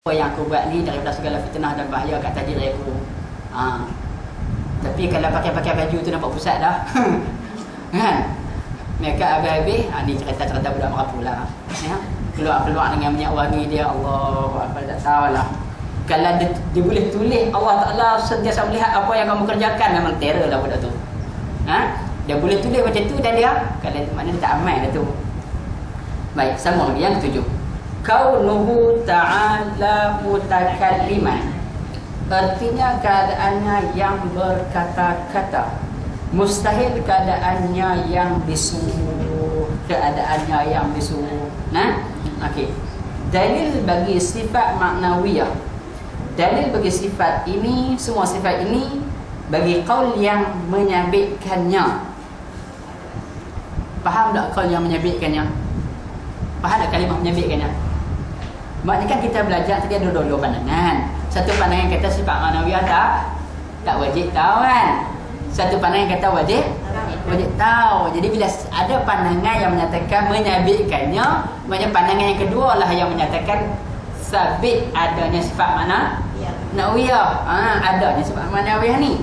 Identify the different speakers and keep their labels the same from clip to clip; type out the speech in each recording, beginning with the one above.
Speaker 1: Apa yang aku buat ni daripada segala fitnah dan bahaya kat atas diri aku. Tapi kalau pakai baju tu nampak pusat dah. Kan? Mereka habis-habis, ni cerita-cerita budak merapu lah. Ya? Keluar-keluar dengan minyak wangi dia, Allah apa tak tahulah. Kalau dia boleh tulis, Allah Ta'ala sentiasa melihat apa yang kamu kerjakan, memang terror lah budak tu. Dia boleh tulis macam tu dan dia, kalau maknanya dia tak aman dah tu. Baik, sama lagi yang ketujuh. Kaunuhu ta'ala mutakalliman. Artinya keadaannya yang berkata-kata. Mustahil keadaannya yang bisu. Keadaannya yang bisu. Okey. Dalil bagi sifat maknawiyah. Dalil bagi sifat ini, semua sifat ini bagi qaul yang menyabitkannya. Faham tak qaul yang menyabitkannya? Faham tak kalimah menyabitkannya? Maknanya kan kita belajar tadi ada dua pandangan. Satu pandangan kata sifat maknawiyah tak wajib tahu kan. Satu pandangan kata wajib tahu. Jadi bila ada pandangan yang menyatakan menyabitkannya, maknanya pandangan yang kedua lah yang menyatakan sabit adanya sifat maknawiyah. Adanya sifat maknawiyah ni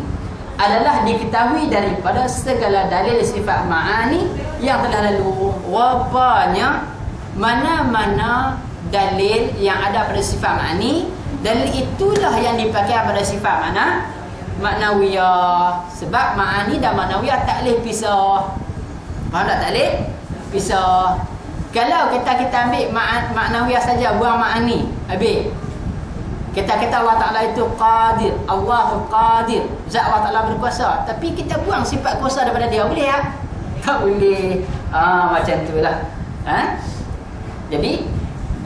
Speaker 1: adalah diketahui daripada segala dalil sifat ma'ani yang telah lalu. Rupanya mana-mana dalil yang ada pada sifat ma'ani, dalil itulah yang dipakai pada sifat maknawiyah. Sebab ma'ani dan maknawiyah tak boleh pisah. Faham tak? Tak boleh pisah. Kalau kita ambil maknawiyah saja, buang ma'ani, habis. Kita Allah Ta'ala itu qadir, Allahu qadir, zat Allah Ta'ala berkuasa, tapi kita buang sifat kuasa daripada dia, boleh tak? Tak boleh. Macam tu lah. Jadi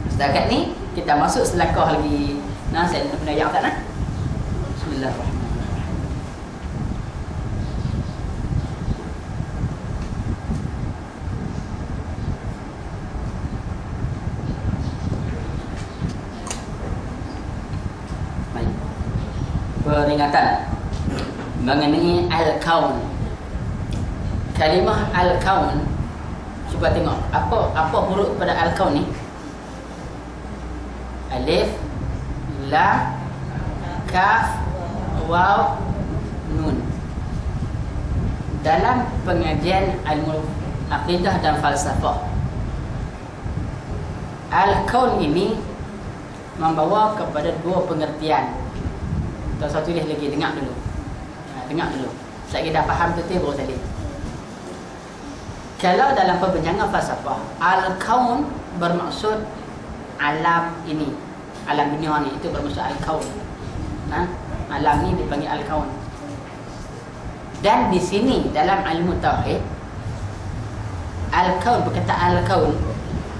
Speaker 1: setakat ni kita masuk selakah lagi. Saya nak benda yang tak nak. Bismillahirrahmanirrahim. Peringatan mengenai al-kaun. Kalimah al-kaun, cuba tengok apa huruf pada al-kaun ni? Alif, lam, kaf, waw, nun. Dalam pengajian ilmu aqidah dan falsafah, al-kaun ini membawa kepada dua pengertian. Tak usah tulis lagi, dengar dulu. Saya dah faham betul baru tadi. Kalau dalam perbincangan falsafah, al-kaun bermaksud alam ini, alam dunia ni, itu bermaksud al-kaun. Alam ni dipanggil al-kaun. Dan di sini dalam ilmu tauhid, al-kaun, perkataan al-kaun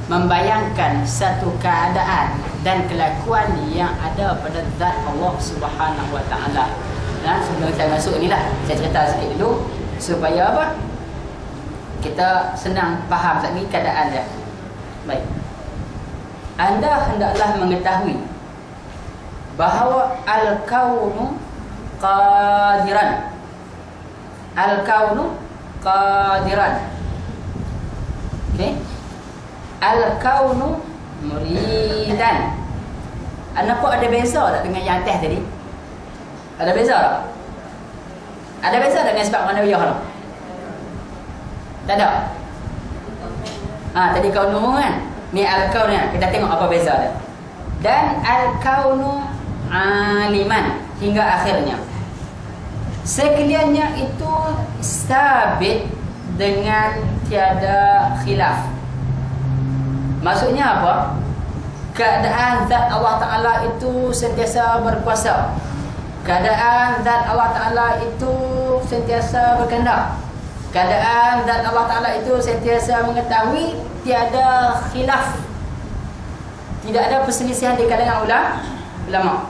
Speaker 1: membayangkan satu keadaan dan kelakuan yang ada pada zat Allah Subhanahu Wa Taala. Sebelum saya masuk ni lah, saya cerita sikit dulu supaya apa? Kita senang faham saat ni keadaan dia. Baik. Anda hendaklah mengetahui bahawa al-kaunu qadiran. Al-kaunu qadiran. Okey. Al-kaunu muridan. Nampak ada beza tak dengan yang atas tadi? Ada beza tak? Ada beza tak dengan sebab maknawiyah tu? Tak ada? Tadi kaunu kan? Ni al-kaun ni, kita tengok apa beza dia. Dan al-kaunu aliman hingga akhirnya. Sekaliannya itu sabit dengan tiada khilaf. Maksudnya apa? Keadaan zat Allah Ta'ala itu sentiasa berkuasa. Keadaan zat Allah Ta'ala itu sentiasa berkehendak. Keadaan zat Allah Ta'ala itu sentiasa mengetahui, tiada khilaf, tidak ada perselisihan di kalangan ulama.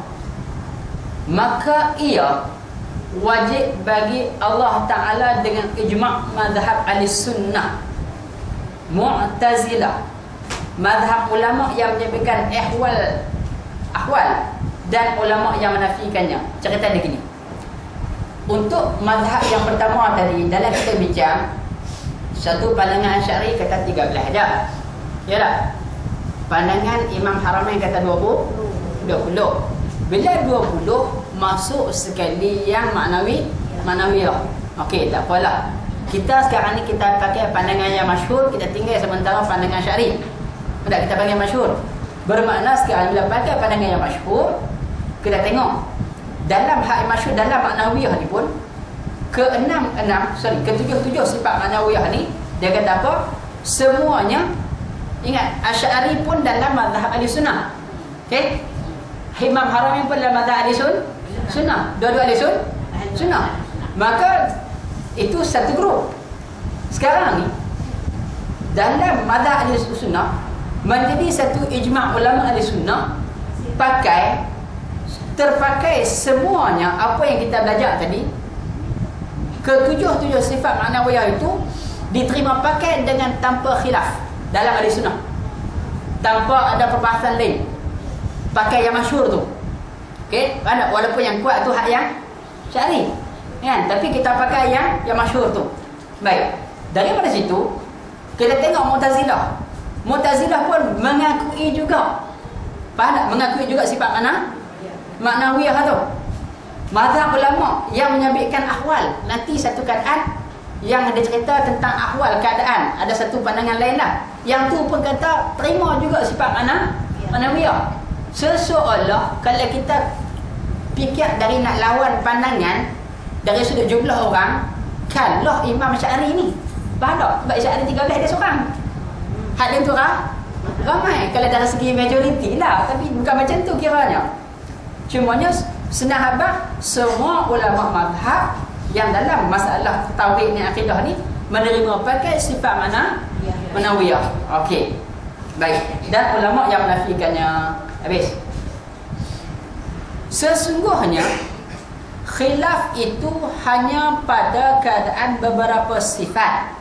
Speaker 1: Maka ia wajib bagi Allah Ta'ala dengan ijma' mazhab Ahlussunnah, Mu'tazilah, mazhab ulama yang menyebutkan ahwal dan ulama yang menafikannya. Cerita dia gini. Untuk mazhab yang pertama tadi, dalam kita bincang, satu pandangan Asy'ari kata 13 aja. Ya tak? Pandangan Imam Haramain kata 20. 20. Bila 20 masuk sekali yang maknawiyah. Okey, tak apalah. Kita sekarang ni kita pakai pandangan yang masyhur, kita tinggal sementara pandangan syar'i. Tak, kita panggil masyhur. Bermakna sekarang bila pakai pandangan yang masyhur, kita tengok dalam hak masyhur dalam maknawiyah ni pun ke-7 sifat maknawiyah ni dia kata apa? Semuanya ingat Asy'ari pun dalam mazhab Ahlussunnah. Okey? Imam Haramain pun dalam mazhab Ahlussunnah. Dua-dua Ahlussunnah. Maka itu satu grup. Sekarang ni dalam mazhab Ahlussunnah menjadi satu ijma' ulama Ahlussunnah terpakai semuanya apa yang kita belajar tadi. Ke-7 sifat maknawiyah itu diterima pakai dengan tanpa khilaf dalam Ahlussunnah, tanpa ada perbahasan lain. Pakai yang masyhur tu. Okey, walaupun yang kuat tu hak yang syar'i. Kan? Tapi kita pakai yang masyhur tu. Baik. Daripada situ kita tengok Mu'tazilah. Mu'tazilah pun mengakui juga. Faham tak? Mengakui juga sifat maknawiyah tu. Mazhab ulama yang menyabitkan ahwal. Nanti satu keadaan yang ada cerita tentang ahwal keadaan, ada satu pandangan lain lah. Yang tu pun kata terima juga sifat maknawiyah. Seseolah kalau kita fikir dari nak lawan pandangan dari sudut jumlah orang, kalau Imam Asy'ari ni, faham tak? Sebab Asy'ari 13 dia seorang. Hak dia tu ramai kalau dari segi majoriti lah, tapi bukan macam tu kiranya. Cumanya senang habaq semua ulama mazhab yang dalam masalah tauhid ni, akidah ni menerima pakai sifat maknawiyah. Okey. Baik. Dan ulama yang menafikannya habis. Sesungguhnya khilaf itu hanya pada keadaan beberapa sifat,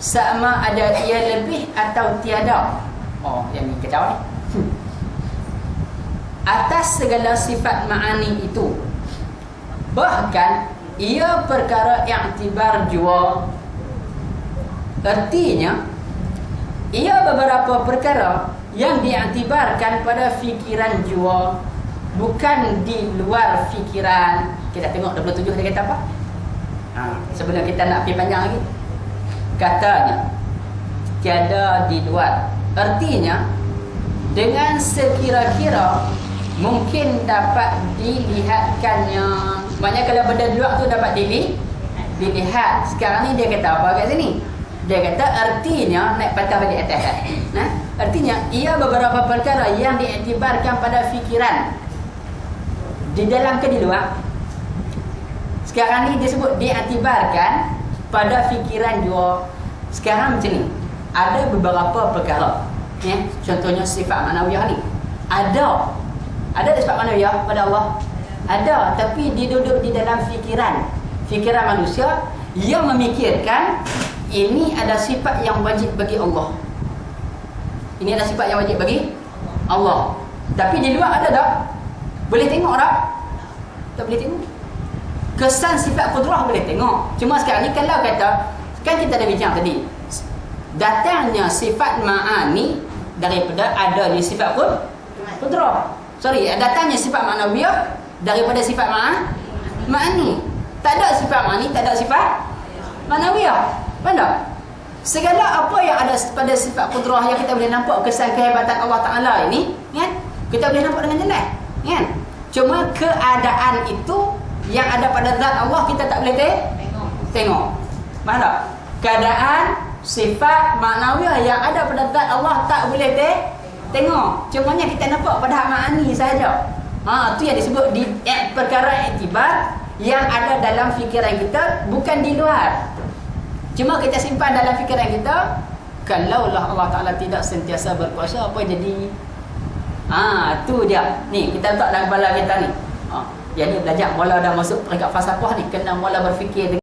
Speaker 1: sama ada ia lebih atau tiada. Oh, yang ni kacau ni. Atas segala sifat ma'ani itu, bahkan ia perkara i'tibar jua. Artinya ia beberapa perkara yang diiktibarkan pada fikiran jua, bukan di luar fikiran. Kita tengok 27 dia kata apa? Sebelum kita nak pergi panjang lagi, katanya tiada di luar. Artinya dengan sekira-kira mungkin dapat dilihatkannya. Maknanya kalau benda di luar tu dapat dilihat. Sekarang ni dia kata apa kat sini? Dia kata artinya, naik patah balik atas. Artinya ia beberapa perkara yang diiktibarkan pada fikiran, di dalam ke di luar. Sekarang ni dia sebut diiktibarkan pada fikiran juga. Sekarang macam ni, ada beberapa perkara, contohnya sifat maknawiyah ni. Ada sifat maknawiyah pada Allah, ada, tapi dia duduk di dalam fikiran manusia yang memikirkan ini ada sifat yang wajib bagi Allah. Ini ada sifat yang wajib bagi Allah. Tapi di luar ada tak? Boleh tengok tak? Tak boleh tengok. Kesan sifat kudrah boleh tengok. Cuma sekarang ni kalau kata, kan kita dah bincang tadi, datangnya sifat ma'ani daripada ada di sifat kudrah. Datangnya sifat maknawiyah daripada sifat ma'ani. Tak ada sifat ma'ani, tak ada sifat maknawiyah. Faham tak? Segala apa yang ada pada sifat kudrah yang kita boleh nampak kesan kehebatan Allah Ta'ala ini, kan? Kita boleh nampak dengan jelas, kan? Cuma keadaan itu yang ada pada zat Allah kita tak boleh tengok. Faham tak? Keadaan sifat maknawiyah yang ada pada zat Allah tak boleh tengok. Cumanya kita nampak pada hak ma'ani sahaja. Tu yang disebut di perkara iktibar yang ada dalam fikiran kita, bukan di luar. Cuma kita simpan dalam fikiran kita. Kalaulah Allah Ta'ala tidak sentiasa berkuasa, apa jadi? Tu dia. Ni kita letak dalam kepala kita ni. Jadi belajar mula dah masuk peringkat falsafah ni, kena mula berfikir